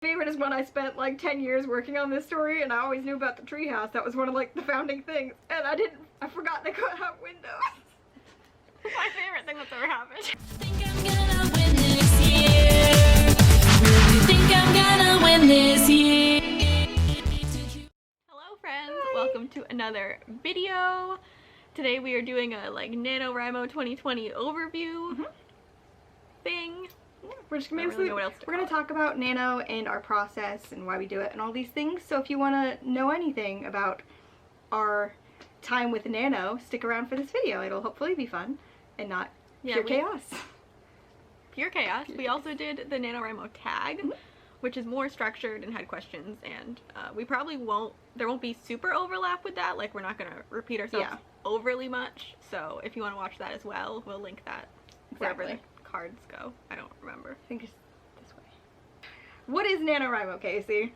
Favorite is when I spent like 10 years working on this story and I always knew about the treehouse. That was one of like the founding things, and I forgot they cut out windows. My favorite thing that's ever happened. Think I'm gonna win this year. Really think I'm gonna win this year. Hello friends, welcome to another video. Today we are doing a like NaNoWriMo 2020 overview thing. Yeah, we're just gonna we're gonna talk about Nano and our process and why we do it and all these things. So if you want to know anything about our time with Nano, stick around for this video. It'll hopefully be fun and not pure chaos. Pure chaos. We also did the NaNoWriMo tag, which is more structured and had questions, and we probably there won't be super overlap with that. Like, we're not gonna repeat ourselves overly much. So if you want to watch that as well, we'll link that wherever the cards go. I don't remember. I think it's this way. What is NaNoWriMo, Casey?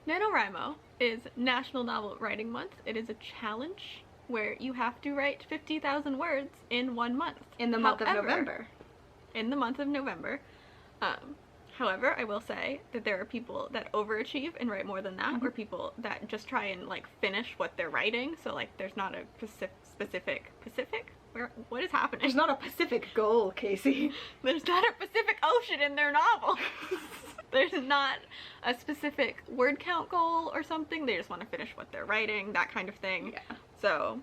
NaNoWriMo is National Novel Writing Month. It is a challenge where you have to write 50,000 words in 1 month. In the month of November. In the month of November. However, I will say that there are people that overachieve and write more than that, or people that just try and like finish what they're writing. So like there's not a Pacific? What is happening? There's not a Pacific goal, Casey. There's not a Pacific Ocean in their novel. There's not a specific word count goal or something. They just want to finish what they're writing, that kind of thing. Yeah. So,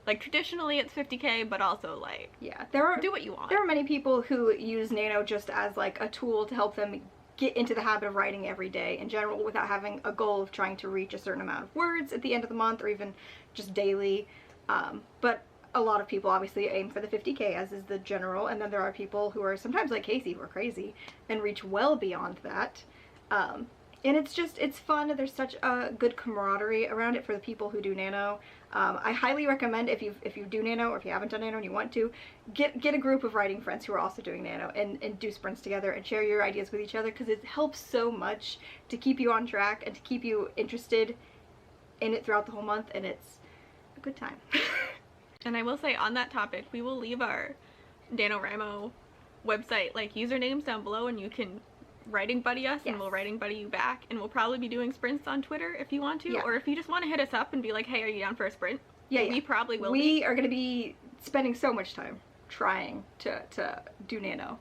like, traditionally it's 50K, but also like, do what you want. There are many people who use Nano just as like a tool to help them get into the habit of writing every day in general without having a goal of trying to reach a certain amount of words at the end of the month or even just daily. But a lot of people obviously aim for the 50K, as is the general, and then there are people who are sometimes like Casey, who are crazy and reach well beyond that. And it's fun. There's such a good camaraderie around it for the people who do Nano. I highly recommend, if you do Nano or if you haven't done Nano and you want to, get a group of writing friends who are also doing Nano and do sprints together and share your ideas with each other, because it helps so much to keep you on track and to keep you interested in it throughout the whole month, and it's a good time. And I will say, on that topic, we will leave our NaNoWriMo website like usernames down below, and you can writing buddy us and we'll writing buddy you back, and we'll probably be doing sprints on Twitter if you want to, or if you just want to hit us up and be like, hey, are you down for a sprint? We probably will. We are going to be spending so much time trying to do Nano,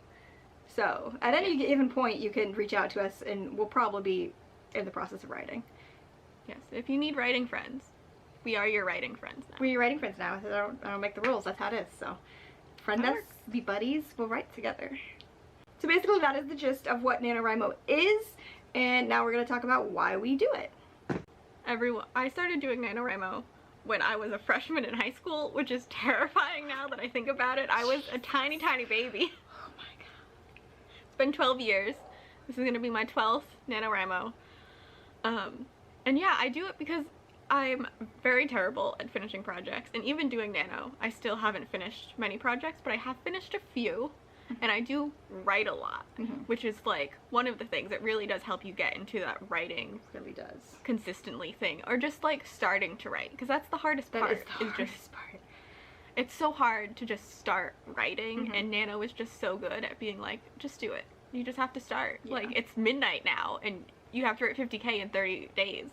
so at any given point you can reach out to us and we'll probably be in the process of writing. Yes, if you need writing friends, we are your writing friends now. We're your writing friends now. I don't make the rules. That's how it is. So friend us, be buddies, we'll write together. So basically that is the gist of what NaNoWriMo is, and now we're going to talk about why we do it. I started doing NaNoWriMo when I was a freshman in high school, which is terrifying now that I think about it. I was a tiny baby. Oh my god. It's been 12 years. This is going to be my 12th NaNoWriMo. And yeah, I do it because I'm very terrible at finishing projects, and even doing Nano, I still haven't finished many projects, but I have finished a few, and I do write a lot, which is like one of the things that really does help you get into that writing consistently thing, or just like starting to write, because that's the hardest part. It's so hard to just start writing, and Nano is just so good at being like, just do it. You just have to start. Like, it's midnight now, and you have to write 50K in 30 days.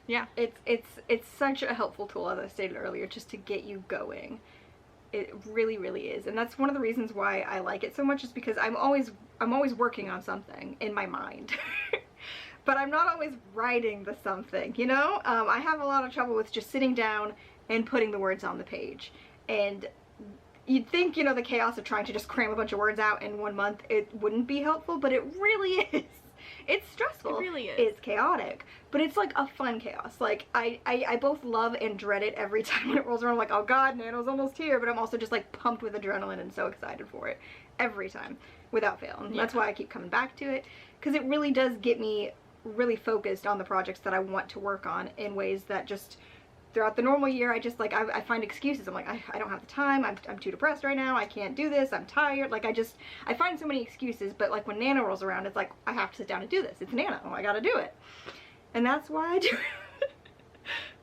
Yeah. It's such a helpful tool, as I stated earlier, just to get you going. It really is, and that's one of the reasons why I like it so much, is because I'm always working on something in my mind. But I'm not always writing the something, you know? I have a lot of trouble with just sitting down and putting the words on the page, and you'd think, you know, the chaos of trying to just cram a bunch of words out in 1 month, it wouldn't be helpful, but it really is. It's stressful. It really is. It's chaotic, but it's like a fun chaos. Like, I both love and dread it every time when it rolls around. I'm like, oh god, Nano's almost here, but I'm also just like pumped with adrenaline and so excited for it every time, without fail. And that's why I keep coming back to it, because it really does get me really focused on the projects that I want to work on in ways that just throughout the normal year, I just like, I find excuses. I'm like, I don't have the time, I'm too depressed right now, I can't do this, I'm tired. Like, I find so many excuses, but like when Nano rolls around, it's like, I have to sit down and do this. It's Nano, I gotta do it. And that's why I do it.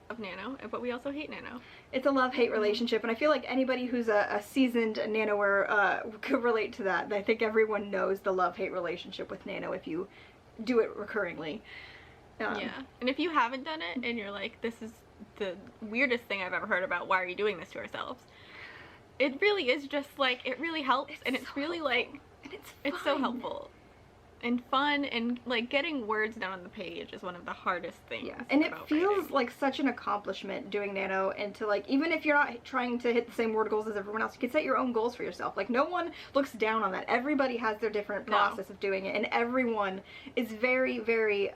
love Nano, but we also hate Nano. It's a love-hate relationship, and I feel like anybody who's a seasoned nanoer could relate to that. I think everyone knows the love-hate relationship with Nano if you do it recurringly. Yeah, and if you haven't done it and you're like, this is the weirdest thing I've ever heard about, why are you doing this to ourselves? It really is just like, it really helps, and it's so really helpful. Like, and it's so helpful and fun, and like getting words down on the page is one of the hardest things. Yeah, and it feels like such an accomplishment doing Nano, and to like, even if you're not trying to hit the same word goals as everyone else, you can set your own goals for yourself. Like, no one looks down on that. Everybody has their different process of doing it, and everyone is very, very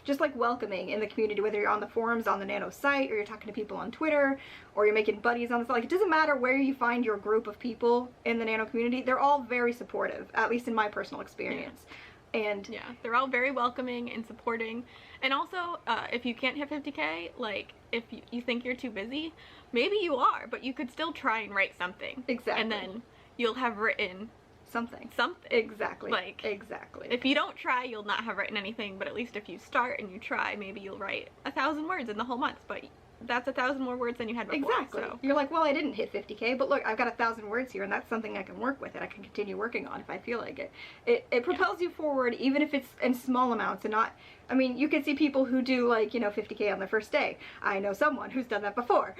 just like welcoming in the community, whether you're on the forums on the Nano site, or you're talking to people on Twitter, or you're making buddies on the site. Like, it doesn't matter where you find your group of people in the Nano community, they're all very supportive, at least in my personal experience. Yeah. And yeah, they're all very welcoming and supporting. And also, if you can't hit 50K, like, if you think you're too busy, maybe you are, but you could still try and write something. Exactly. And then you'll have written something. Exactly. Like, exactly. If you don't try, you'll not have written anything, but at least if you start and you try, maybe you'll write 1,000 words in the whole month, but that's 1,000 more words than you had before. Exactly. So. You're like, well, I didn't hit 50K, but look, I've got 1,000 words here, and that's something I can work with, and I can continue working on if I feel like it. It propels you forward, even if it's in small amounts, and not, I mean, you can see people who do, like, you know, 50K on their first day. I know someone who's done that before.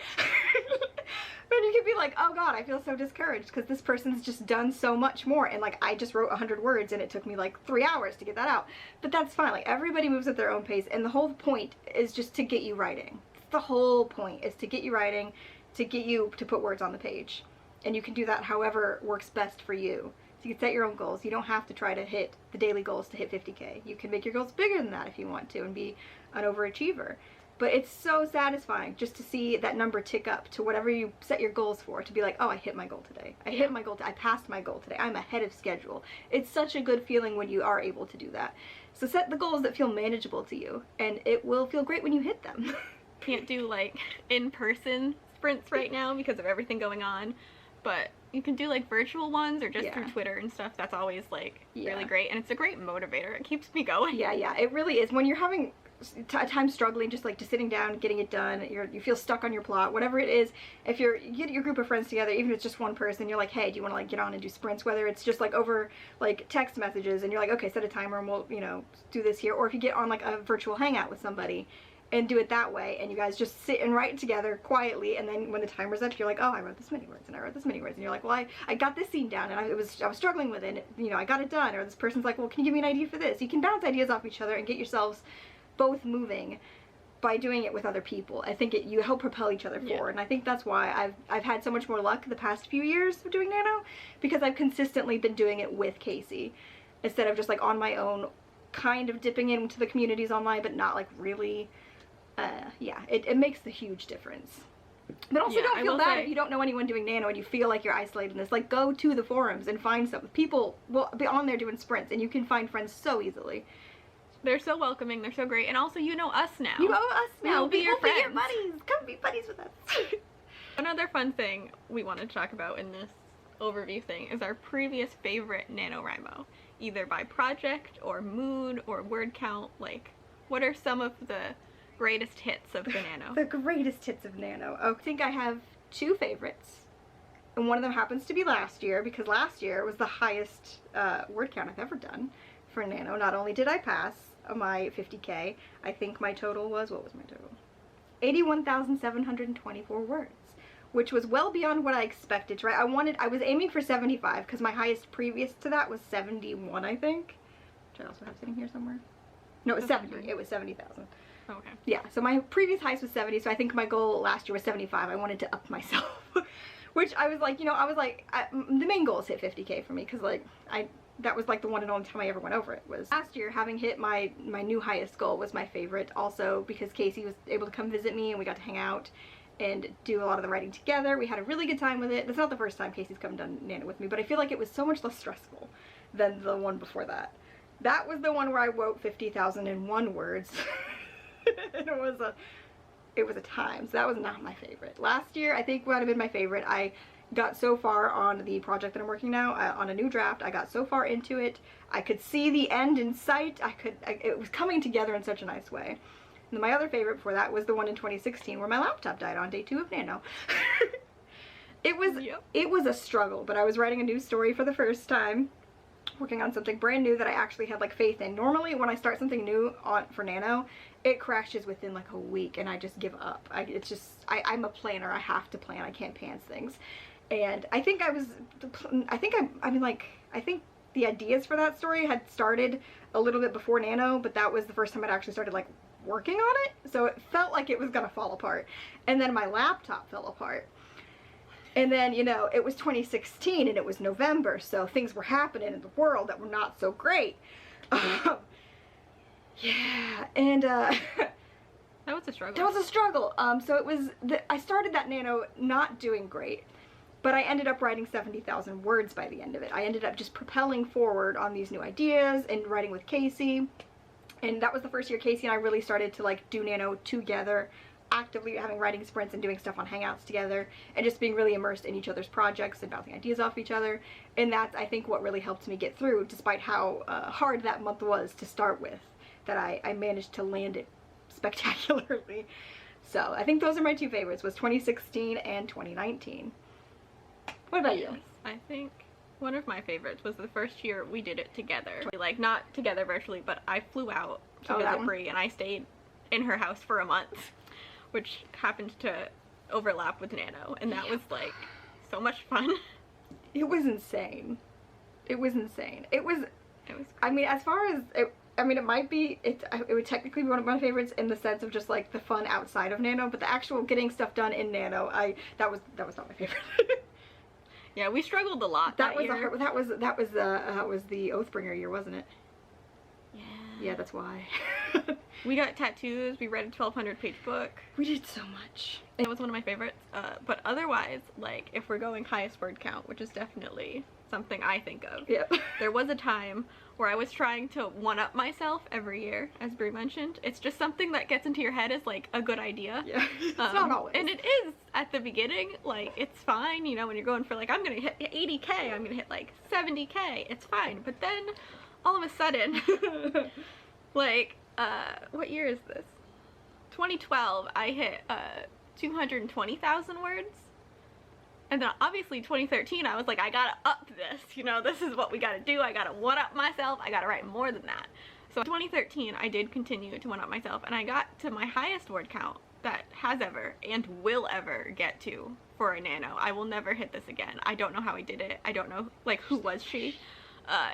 But you can be like, oh god, I feel so discouraged because this person's just done so much more, and like, I just wrote 100 words and it took me like 3 hours to get that out. But that's fine. Like, everybody moves at their own pace, and the whole point is just to get you writing. The whole point is to get you writing, to get you to put words on the page. And you can do that however works best for you. So you can set your own goals. You don't have to try to hit the daily goals to hit 50K. You can make your goals bigger than that if you want to, and be an overachiever. But it's so satisfying just to see that number tick up to whatever you set your goals for, to be like, oh, I hit my goal today. I hit my goal, I passed my goal today. I'm ahead of schedule. It's such a good feeling when you are able to do that. So set the goals that feel manageable to you, and it will feel great when you hit them. Can't do like in-person sprints right now because of everything going on, but you can do like virtual ones or just through Twitter and stuff. That's always like really great, and it's a great motivator. It keeps me going. Yeah, it really is. When you're having time struggling, just like to sitting down, getting it done, you feel stuck on your plot, whatever it is, if you get your group of friends together, even if it's just one person, you're like, hey, do you want to like get on and do sprints, whether it's just like over like text messages, and you're like, okay, set a timer and we'll, you know, do this here, or if you get on like a virtual hangout with somebody and do it that way, and you guys just sit and write together quietly, and then when the timer's up, you're like, oh, I wrote this many words, and I wrote this many words, and you're like, well, I got this scene down, and I was struggling with it, and, you know, I got it done. Or this person's like, well, can you give me an idea for this? You can bounce ideas off each other and get yourselves both moving by doing it with other people. I think you help propel each other forward, and I think that's why I've had so much more luck the past few years of doing Nano, because I've consistently been doing it with Casey instead of just like on my own, kind of dipping into the communities online, but not like really. Yeah, it makes a huge difference. But also don't feel bad if you don't know anyone doing Nano and you feel like you're isolated in this. Like, go to the forums and find some people will be on there doing sprints, and you can find friends so easily. They're so welcoming, they're so great, and also you know us now. You know us now. We'll be your friends. Be your buddies. Come be buddies with us. Another fun thing we wanted to talk about in this overview thing is our previous favorite NaNoWriMo, either by project or mood or word count. Like, what are some of the greatest hits of the Nano? The greatest hits of Nano. Oh, I think I have two favorites, and one of them happens to be last year, because last year was the highest word count I've ever done for Nano. Not only did I pass my 50K, I think my total was, what was my total? 81,724 words, which was well beyond what I expected to write. I was aiming for 75, because my highest previous to that was 71, I think, which I also have sitting here somewhere. No, it was 70. It was 70,000. Okay. Yeah, so my previous highest was 70, so I think my goal last year was 75. I wanted to up myself. Which I was like, you know, the main goal is hit 50K for me, because like, that was like the one and only time I ever went over it. Was last year. Having hit my new highest goal was my favorite, also because Casey was able to come visit me and we got to hang out and do a lot of the writing together. We had a really good time with it. That's not the first time Casey's come done Nano with me, but I feel like it was so much less stressful than the one before that. That was the one where I wrote 50,001 words. And it was a time, so that was not my favorite. Last year, I think, would have been my favorite. I got so far on the project that I'm working now, on a new draft. I got so far into it, I could see the end in sight. It was coming together in such a nice way. And my other favorite before that was the one in 2016 where my laptop died on day 2 of Nano. It was a struggle, but I was writing a new story for the first time, working on something brand new that I actually had like faith in. Normally when I start something new for Nano, it crashes within like a week and I just give up. I'm a planner. I have to plan. I can't pants things. And I think the ideas for that story had started a little bit before Nano, but that was the first time I'd actually started like working on it. So it felt like it was gonna fall apart. And then my laptop fell apart. And then, you know, it was 2016 and it was November, so things were happening in the world that were not so great. Yeah, and that was a struggle. That was a struggle. So it was, I started that Nano not doing great, but I ended up writing 70,000 words by the end of it. I ended up just propelling forward on these new ideas and writing with Casey. And that was the first year Casey and I really started to like do Nano together, actively having writing sprints and doing stuff on Hangouts together and just being really immersed in each other's projects and bouncing ideas off each other. And that's, I think, what really helped me get through, despite how hard that month was to start with, that I managed to land it spectacularly. So I think those are my 2 favorites, was 2016 and 2019. What about you? I think one of my favorites was the first year we did it together. Like, not together virtually, but I flew out to visit Brie and I stayed in her house for a month, which happened to overlap with Nano, and that was like so much fun. It was insane. It was insane. It was I mean, as far as it, I mean, it would technically be one of my favorites in the sense of just like the fun outside of Nano, but the actual getting stuff done in Nano, that was not my favorite. Yeah, we struggled a lot that year. That was the Oathbringer year, wasn't it? Yeah. Yeah, that's why. We got tattoos, we read a 1,200-page book. We did so much. It was one of my favorites, but otherwise, like, if we're going highest word count, which is definitely something I think of, yep. There was a time where I was trying to one-up myself every year, as Brie mentioned. It's just something that gets into your head as, like, a good idea. Yeah, it's not always. And it is at the beginning, like, it's fine, you know, when you're going for, like, I'm gonna hit 80K, I'm gonna hit, like, 70K, it's fine. But then, all of a sudden, like, what year is this? 2012, I hit 220,000 words. And then obviously 2013, I was like, I gotta up this, you know, this is what we gotta do. I gotta one-up myself. I gotta write more than that. So in 2013, I did continue to one-up myself, and I got to my highest word count that has ever and will ever get to for a Nano. I will never hit this again. I don't know how I did it. I don't know, like, who was she?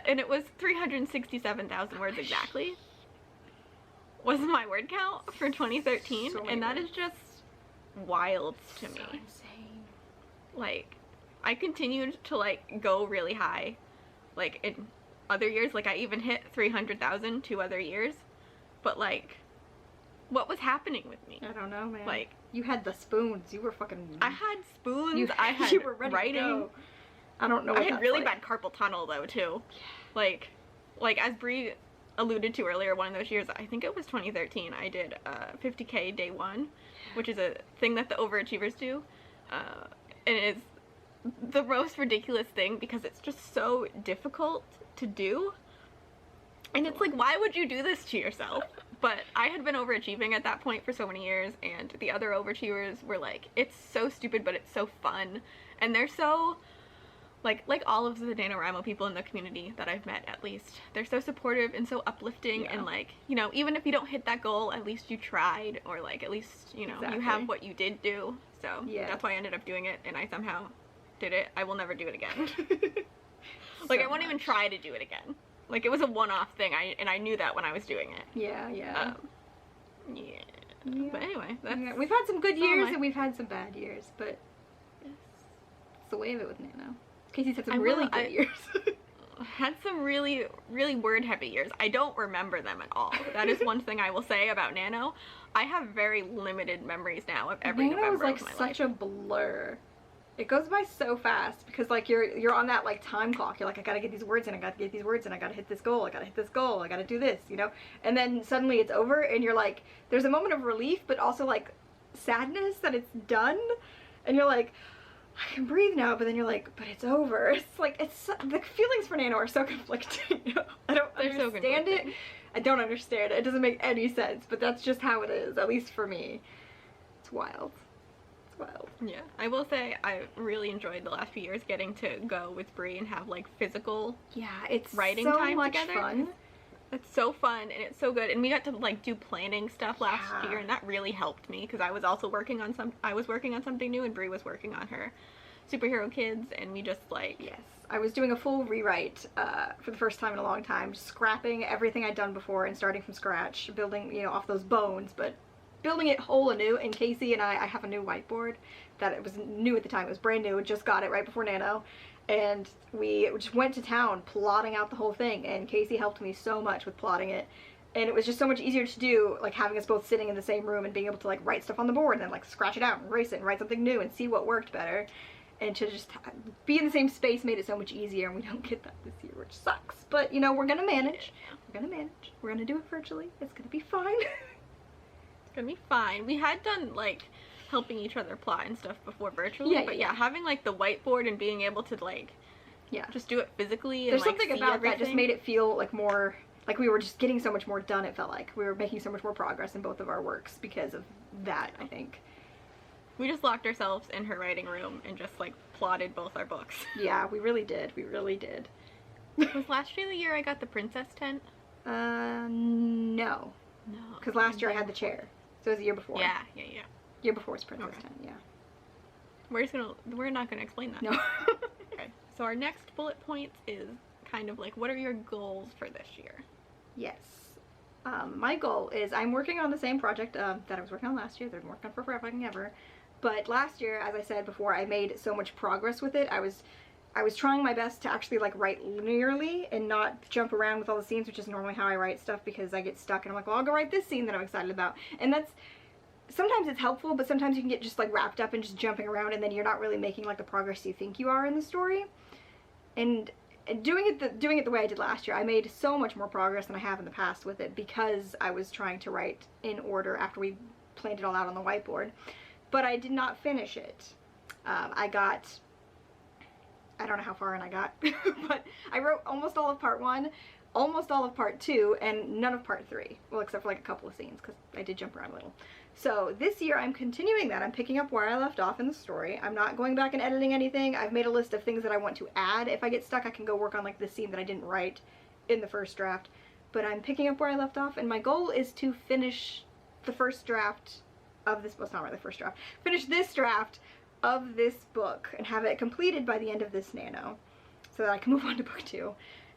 And it was 367,000 words exactly. Was my word count for 2013, and that is just wild to me. Insane. Like, I continued to like go really high, like in other years. Like, I even hit 300,000 2 other years, but like, what was happening with me? I don't know, man. Like, you had the spoons. You were fucking. I had spoons. I had you were ready writing. To go. I don't know. What I had really like. bad carpal tunnel though too. Like as Brie alluded to earlier, one of those years, I think it was 2013, I did 50K day 1, which is a thing that the overachievers do, and it's the most ridiculous thing because it's just so difficult to do, and it's like, why would you do this to yourself? But I had been overachieving at that point for so many years, and the other overachievers were like, it's so stupid but it's so fun, and they're so like all of the NaNoWriMo people in the community that I've met, at least, they're so supportive and so uplifting, and like, you know, even if you don't hit that goal, at least you tried, or like, at least, you know, you have what you did do. So that's why I ended up doing it, and I somehow did it. I will never do it again. Like, I won't even try to do it again. Like, it was a one-off thing, and I knew that when I was doing it. Yeah. But anyway, that's we've had some good years and we've had some bad years, but it's the way of it with Nano. Casey's had some really good years. Had some really, really word-heavy years. I don't remember them at all. That is one thing I will say about Nano. I have very limited memories now of every November of my life. Nano is like such a blur. It goes by so fast because like you're on that like time clock. You're like, I gotta get these words in, I gotta get these words in, I gotta hit this goal, I gotta hit this goal, I gotta do this, you know? And then suddenly it's over and you're like, there's a moment of relief but also like sadness that it's done, and you're like, I can breathe now, but then you're like, but it's over. It's like, the feelings for Nano are so conflicting. I don't understand it. I don't understand it. It doesn't make any sense, but that's just how it is, at least for me. It's wild. It's wild. Yeah, I will say I really enjoyed the last few years getting to go with Brie and have like physical It's writing so time much together. fun. It's so fun and it's so good, and we got to like do planning stuff last year, and that really helped me because I was also working on something new, and Brie was working on her superhero kids, and we just like Yes, I was doing a full rewrite for the first time in a long time, scrapping everything I'd done before and starting from scratch, building, you know, off those bones, but building it whole anew. And Casey and I have a new whiteboard that it was new at the time. It was brand new. Just got it right before Nano. And we just went to town plotting out the whole thing, and Casey helped me so much with plotting it, and it was just so much easier to do, like having us both sitting in the same room and being able to like write stuff on the board and then like scratch it out and erase it and write something new and see what worked better, and to just be in the same space made it so much easier. And we don't get that this year, which sucks, but you know, we're gonna manage. We're gonna do it virtually. It's gonna be fine. It's gonna be fine. We had done like helping each other plot and stuff before virtually, but yeah, having like the whiteboard and being able to like just do it physically and there's like, something see about everything. that just made it feel like more like we were just getting so much more done. It felt like we were making so much more progress in both of our works because of that. I think we just locked ourselves in her writing room and just like plotted both our books. Yeah, we really did. Was last year the year I got the princess tent? No, because last year I had the chair, so it was the year before. Yeah. Year before was Princess 10, yeah. We're not gonna explain that. No. Okay. So our next bullet points is kind of like, what are your goals for this year? Yes. My goal is, I'm working on the same project that I was working on last year. They've been working on for forever and ever. But last year, as I said before, I made so much progress with it. I was trying my best to actually like write linearly and not jump around with all the scenes, which is normally how I write stuff, because I get stuck and I'm like, well, I'll go write this scene that I'm excited about. And that's, sometimes it's helpful, but sometimes you can get just like wrapped up in just jumping around, and then you're not really making like the progress you think you are in the story. And doing it the way I did last year, I made so much more progress than I have in the past with it, because I was trying to write in order after we planned it all out on the whiteboard. But I did not finish it. I don't know how far in I got, but I wrote almost all of part 1, almost all of part 2, and none of part 3. Well, except for like a couple of scenes, because I did jump around a little. So this year I'm continuing that. I'm picking up where I left off in the story. I'm not going back and editing anything. I've made a list of things that I want to add. If I get stuck, I can go work on like the scene that I didn't write in the first draft. But I'm picking up where I left off, and my goal is to finish the first draft of this, well, it's not really the first draft, finish this draft of this book and have it completed by the end of this Nano, so that I can move on to book 2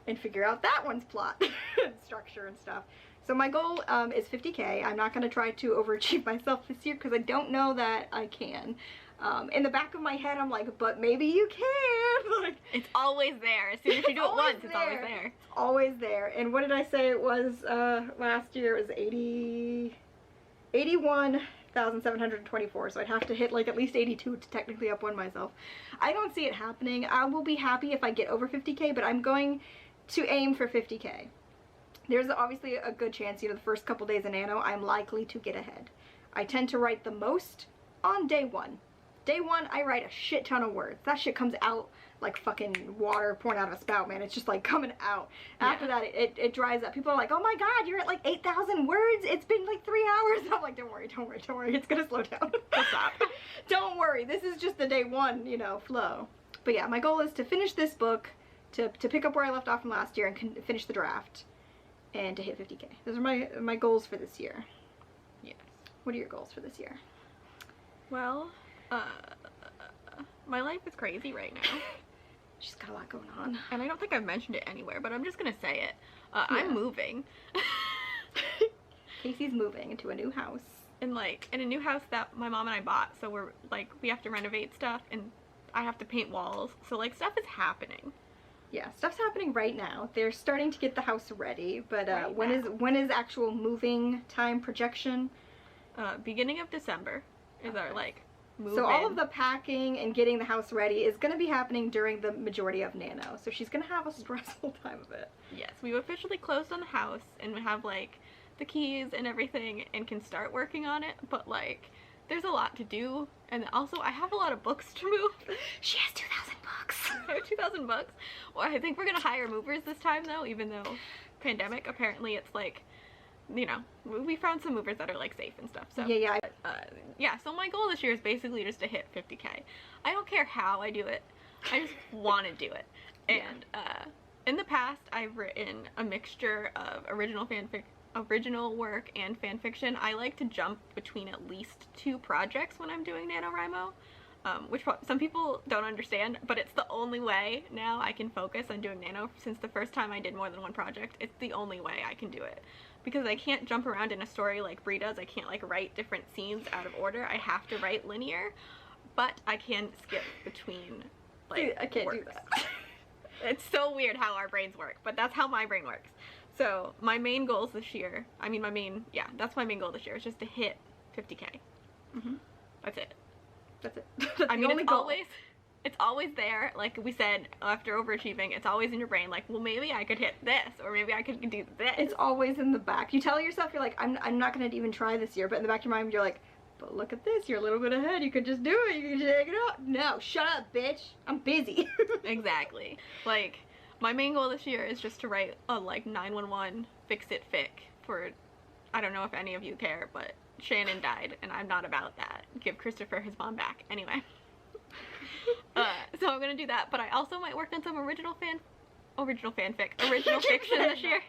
and figure out that one's plot and structure and stuff. So my goal is 50K. I'm not going to try to overachieve myself this year, because I don't know that I can. In the back of my head, I'm like, but maybe you can. Like, it's always there. As soon as you do it once, it's always there. It's always there. And what did I say it was last year? It was 81,724. So I'd have to hit like at least 82 to technically up one myself. I don't see it happening. I will be happy if I get over 50K, but I'm going to aim for 50K. There's obviously a good chance, you know, the first couple days in Nano, I'm likely to get ahead. I tend to write the most on day 1. Day 1, I write a shit ton of words. That shit comes out like fucking water pouring out of a spout, man. It's just like coming out. After that, it dries up. People are like, oh my god, you're at like 8,000 words. It's been like 3 hours. I'm like, don't worry. It's gonna slow down. Stop. Don't worry. This is just the day 1, you know, flow. But yeah, my goal is to finish this book, to pick up where I left off from last year and finish the draft, and to hit 50K. Those are my goals for this year. Yes. What are your goals for this year? Well, my life is crazy right now. She's got a lot going on. And I don't think I've mentioned it anywhere, but I'm just gonna say it. I'm moving. Casey's moving into a new house. In a new house that my mom and I bought, so we're like, we have to renovate stuff, and I have to paint walls, so like stuff is happening. Yeah, stuff's happening right now. They're starting to get the house ready, but right when is actual moving time projection? Beginning of December is our like move So all in. of the packing and getting the house ready is going to be happening during the majority of Nano, so she's going to have a stressful time of it. Yes, we've officially closed on the house, and we have like the keys and everything and can start working on it, but like there's a lot to do, and also I have a lot of books to move. She has 2,000 books. I have 2,000 books. Well, I think we're gonna hire movers this time though, even though pandemic, apparently it's like, you know, we found some movers that are like safe and stuff. So Yeah. yeah, so my goal this year is basically just to hit 50K. I don't care how I do it. I just want to do it. And in the past, I've written a mixture of original work and fan fiction. I like to jump between at least 2 projects when I'm doing NaNoWriMo, which some people don't understand, but it's the only way now I can focus on doing Nano. Since the first time I did more than 1 project, it's the only way I can do it. Because I can't jump around in a story like Brie does. I can't like write different scenes out of order. I have to write linear, but I can skip between like I can't works. do that. It's so weird how our brains work, but that's how my brain works. So my main goals this year, that's my main goal this year, is just to hit 50K. That's it. That's it. That's I mean, only goal. it's always there. Like we said, after overachieving, it's always in your brain. Like, well, maybe I could hit this, or maybe I could do this. It's always in the back. You tell yourself, you're like, I'm not gonna even try this year, but in the back of your mind, you're like, but look at this, you're a little bit ahead. You could just do it. You can take it up. No, shut up, bitch. I'm busy. Exactly. Like, my main goal this year is just to write a like 911 fix-it fic for, I don't know if any of you care, but Shannon died, and I'm not about that. Give Christopher his mom back. Anyway. So I'm gonna do that, but I also might work on some original fiction this year.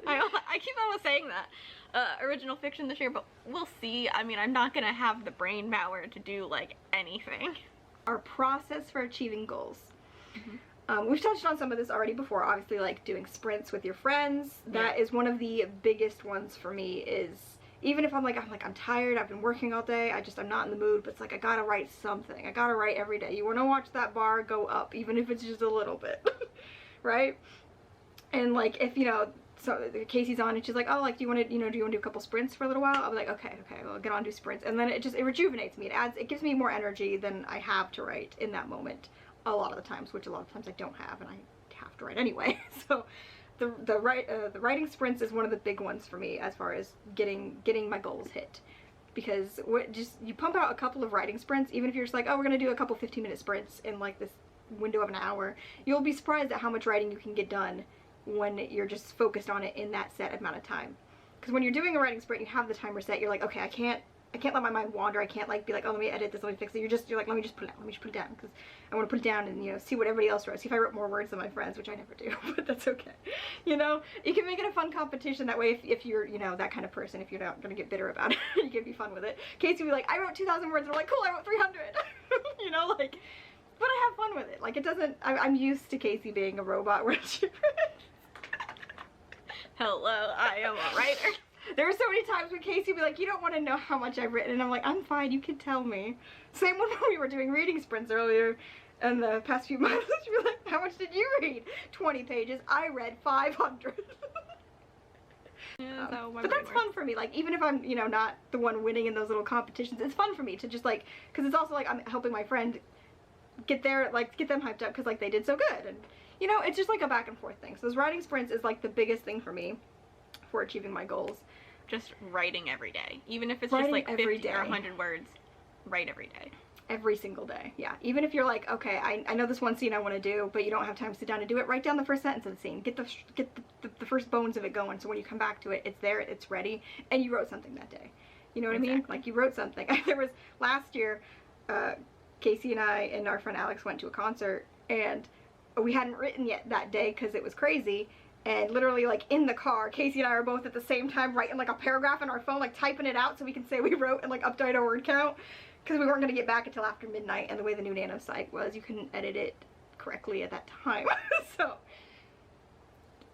I keep almost saying that. Original fiction this year, but we'll see. I mean, I'm not gonna have the brain power to do like anything. Our process for achieving goals. We've touched on some of this already before, obviously, like doing sprints with your friends. That is one of the biggest ones for me. Is even if I'm tired, I've been working all day, I'm not in the mood, but it's like I gotta write something. I gotta write every day. You wanna watch that bar go up, even if it's just a little bit, right? And like, if, you know, so Casey's on and she's like, oh, like, do you want to do a couple sprints for a little while? I'll be like, okay, well, I'll get on, do sprints. And then it rejuvenates me. It gives me more energy than I have to write in that moment a lot of the times, which a lot of times I don't have, and I have to write anyway. So the writing sprints is one of the big ones for me as far as getting my goals hit. Because you pump out a couple of writing sprints, even if you're just like, oh, we're gonna do a couple 15-minute sprints in like this window of an hour, you'll be surprised at how much writing you can get done when you're just focused on it in that set amount of time. Because when you're doing a writing sprint, you have the timer set. You're like, okay, I can't let my mind wander. I can't like be like, oh, let me edit this, let me fix it. You're like, let me just put it down, because I want to put it down and, you know, see what everybody else wrote. See if I wrote more words than my friends, which I never do, but that's okay. You know, you can make it a fun competition that way if you're, you know, that kind of person. If you're not gonna get bitter about it, you can be fun with it. Casey will be like, I wrote 2,000 words, and I'm like, cool, I wrote 300. You know, like, but I have fun with it. Like, it doesn't. I'm used to Casey being a robot when she Hello, I am a writer. There were so many times when Casey would be like, you don't want to know how much I've written, and I'm like, I'm fine, you can tell me. Same when we were doing reading sprints earlier in the past few months. She'd be like, how much did you read? 20 pages. I read 500. But that's fun for me. Like, even if I'm, you know, not the one winning in those little competitions, it's fun for me to just like, because it's also like I'm helping my friend get them hyped up because like they did so good, and you know, it's just like a back and forth thing. So those writing sprints is like the biggest thing for me for achieving my goals. Just writing every day, even if it's writing just like 50 or day. 100 words. Write every day. Every single day, yeah. Even if you're like, okay, I know this one scene I want to do, but you don't have time to sit down and do it, write down the first sentence of the scene. Get the first bones of it going, so when you come back to it, it's there, it's ready, and you wrote something that day. You know what I mean? Like, you wrote something. There was, last year, Casey and I and our friend Alex went to a concert, and we hadn't written yet that day because it was crazy, and literally, like, in the car, Casey and I were both at the same time writing, like, a paragraph on our phone, like, typing it out so we can say we wrote and, like, update our word count, because we weren't going to get back until after midnight, and the way the new Nano site was, you couldn't edit it correctly at that time. So,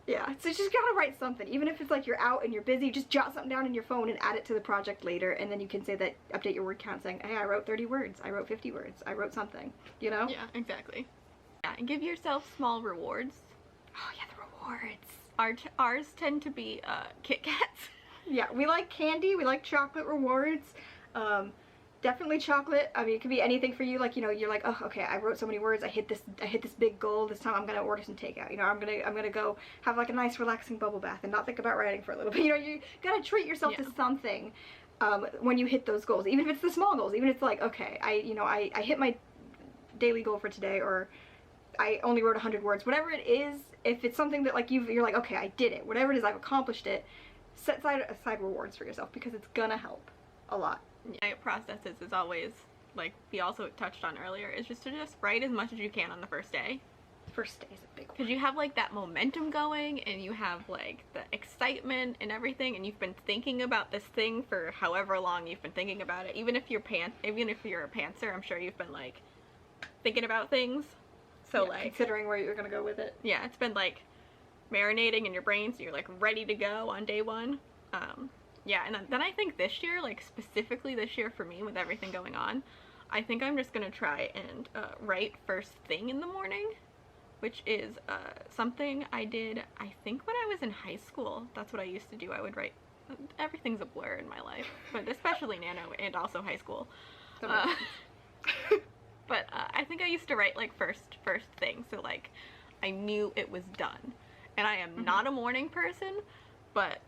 yeah, so you just gotta write something. Even if it's, like, you're out and you're busy, just jot something down in your phone and add it to the project later, and then you can say that, update your word count, saying, hey, I wrote 30 words, I wrote 50 words, I wrote something, you know? Yeah, exactly. Yeah, and give yourself small rewards. Oh, yeah, the rewards. Ours tend to be Kit Kats. Yeah, we like candy, we like chocolate rewards. Definitely chocolate. I mean, it could be anything for you. Like, you know, you're like, oh, okay, I wrote so many words, I hit this big goal. This time I'm gonna order some takeout. You know, I'm gonna go have like a nice relaxing bubble bath and not think about writing for a little bit. You know, you gotta treat yourself to something when you hit those goals, even if it's the small goals. Even if it's like, okay, I hit my daily goal for today, or I only wrote 100 words. Whatever it is, if it's something that like you're like, okay, I did it. Whatever it is, I've accomplished it. Set aside rewards for yourself because it's gonna help a lot. My processes is always, like we also touched on earlier, is just to just write as much as you can on the first day. First day is a big one. Because you have like that momentum going and you have like the excitement and everything, and you've been thinking about this thing for however long you've been thinking about it. Even if you're a pantser, I'm sure you've been like thinking about things. So yeah, like considering where you're gonna go with it. Yeah, it's been like marinating in your brain, so you're like ready to go on day one. Yeah, and then I think this year, like specifically this year for me with everything going on, I think I'm just gonna try and write first thing in the morning, which is something I did, I think when I was in high school. That's what I used to do. I would write, everything's a blur in my life, but especially Nano and also high school. But I think I used to write like first thing, so like I knew it was done. And I am not a morning person, but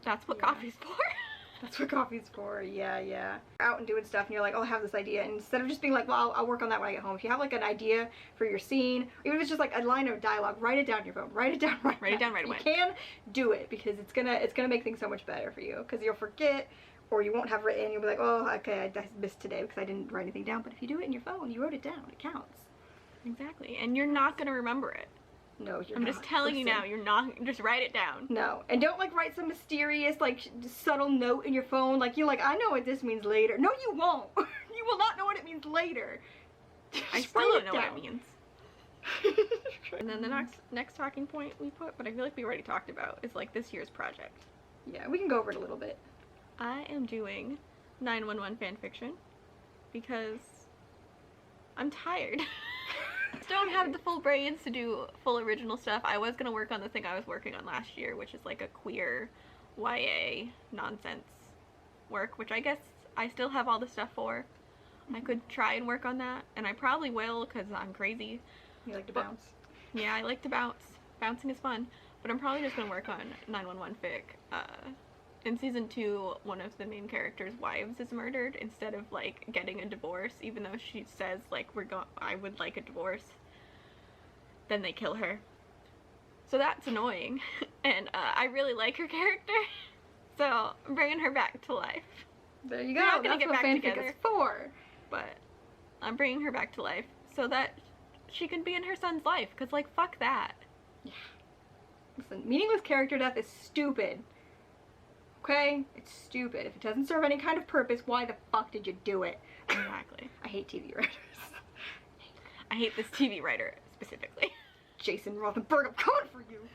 that's what coffee's for. That's what coffee's for, yeah. Out and doing stuff and you're like, oh, I have this idea. And instead of just being like, well, I'll work on that when I get home. If you have like an idea for your scene, even if it's just like a line of dialogue, write it down on your phone. Write it down right away. You can do it because it's gonna make things so much better for you. Because you'll forget, or you won't have it written. You'll be like, oh, okay, I missed today because I didn't write anything down. But if you do it in your phone, you wrote it down. It counts. Exactly. And you're not gonna remember it. No, you're not. I'm just telling you now, you're not. Just write it down. No, and don't like write some mysterious like subtle note in your phone. Like you're like, I know what this means later. No, you won't. You will not know what it means later. I still don't know what it means. And then the next talking point we put, but I feel like we already talked about, is like this year's project. Yeah, we can go over it a little bit. I am doing 911 fanfiction because I'm tired. Don't have the full brains to do full original stuff. I was gonna work on the thing I was working on last year, which is like a queer YA nonsense work, which I guess I still have all the stuff for. I could try and work on that, and I probably will because I'm crazy. You like to bounce? Yeah, I like to bounce. Bouncing is fun, but I'm probably just gonna work on 911 fic. In season 2, one of the main characters' wives is murdered instead of like getting a divorce, even though she says like I would like a divorce. Then they kill her. So that's annoying, and I really like her character, so I'm bringing her back to life. There you go. We're not gonna that's get what back fanfic together. is for. But I'm bringing her back to life so that she can be in her son's life, because like fuck that. Yeah. Listen, meaningless character death is stupid. Okay? It's stupid. If it doesn't serve any kind of purpose, why the fuck did you do it? Exactly. I hate TV writers. I hate this TV writer specifically. Jason Rothenberg, I'm coming for you.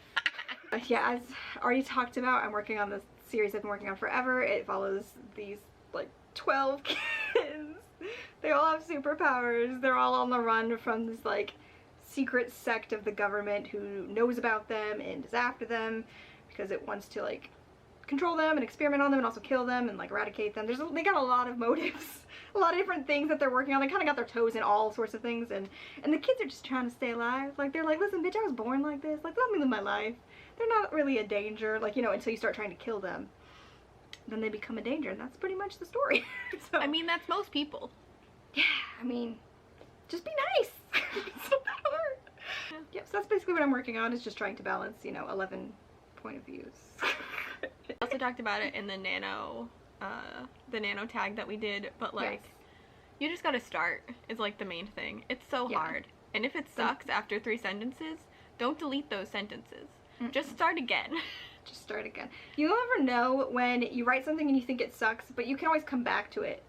Yeah, as already talked about, I'm working on this series I've been working on forever. It follows these like 12 kids. They all have superpowers. They're all on the run from this like secret sect of the government who knows about them and is after them because it wants to like control them and experiment on them and also kill them and like eradicate them. They got a lot of motives, a lot of different things that they're working on. They kind of got their toes in all sorts of things, and the kids are just trying to stay alive. Like they're like, listen, bitch, I was born like this. Like let me live my life. They're not really a danger, like, you know, until you start trying to kill them. Then they become a danger, and that's pretty much the story. So, I mean, that's most people. yeah, I mean, just be nice. It's not that hard. Yeah. Yep, so that's basically what I'm working on, is just trying to balance, you know, 11 point of views. I also talked about it in the nano tag that we did, but like, yes. You just gotta start is like the main thing. It's so hard. And if it sucks after 3 sentences, don't delete those sentences. Just start again. Just start again. You'll never know when you write something and you think it sucks, but you can always come back to it.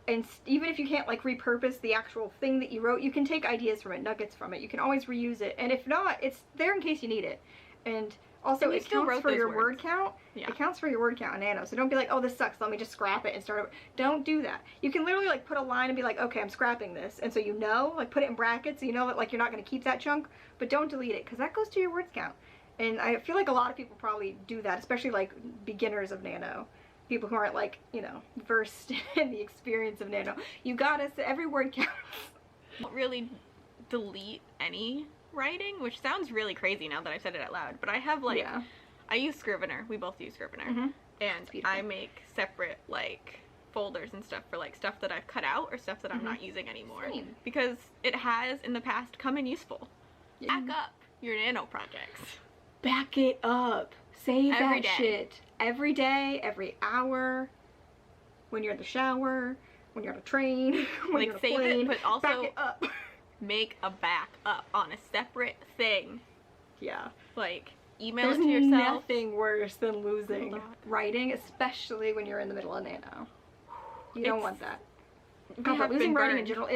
And even if you can't like repurpose the actual thing that you wrote, you can take ideas from it, nuggets from it. You can always reuse it. And if not, it's there in case you need it. And also, it counts for your word count. Yeah. It counts for your word count in Nano. So don't be like, oh, this sucks, let me just scrap it and start over. Don't do that. You can literally like put a line and be like, okay, I'm scrapping this. And so you know, like put it in brackets so you know that like you're not going to keep that chunk. But don't delete it because that goes to your words count. And I feel like a lot of people probably do that, especially like beginners of Nano. People who aren't like, you know, versed in the experience of Nano. You gotta, every word counts. Don't really delete any writing, which sounds really crazy now that I've said it out loud, but I have like, I use Scrivener. We both use Scrivener. And I make separate like folders and stuff for like stuff that I've cut out or stuff that I'm not using anymore. Same. Because it has in the past come in useful. Yeah. Back up your Nano projects. Back it up. Save Every that day. shit. Every day, every hour. When you're in the shower, when you're on a train, when Like, you're on a save it, plane. but also- back it up. Make a backup on a separate thing. Yeah. Like, email There's it to yourself. nothing worse than losing Hold on. writing, especially when you're in the middle of Nano. You don't It's- want that. We God, have but losing been writing in burned. general,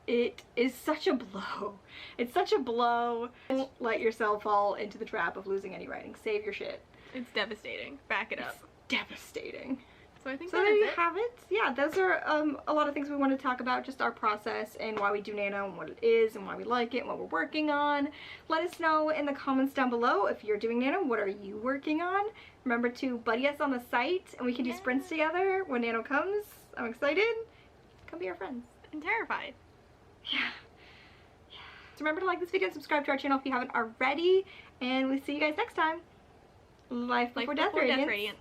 it is such a blow. It's such a blow. Don't let yourself fall into the trap of losing any writing. Save your shit. It's devastating. Back it up. It's devastating. So I think So that there is you it. have it. Yeah, those are a lot of things we want to talk about, just our process and why we do Nano and what it is and why we like it and what we're working on. Let us know in the comments down below if you're doing Nano, what are you working on? Remember to buddy us on the site and we can do sprints together when Nano comes. I'm excited. Come be our friends. I'm terrified. Yeah. So remember to like this video and subscribe to our channel if you haven't already. And we'll see you guys next time. Life before, Life Death before Death Radiance. Radiance.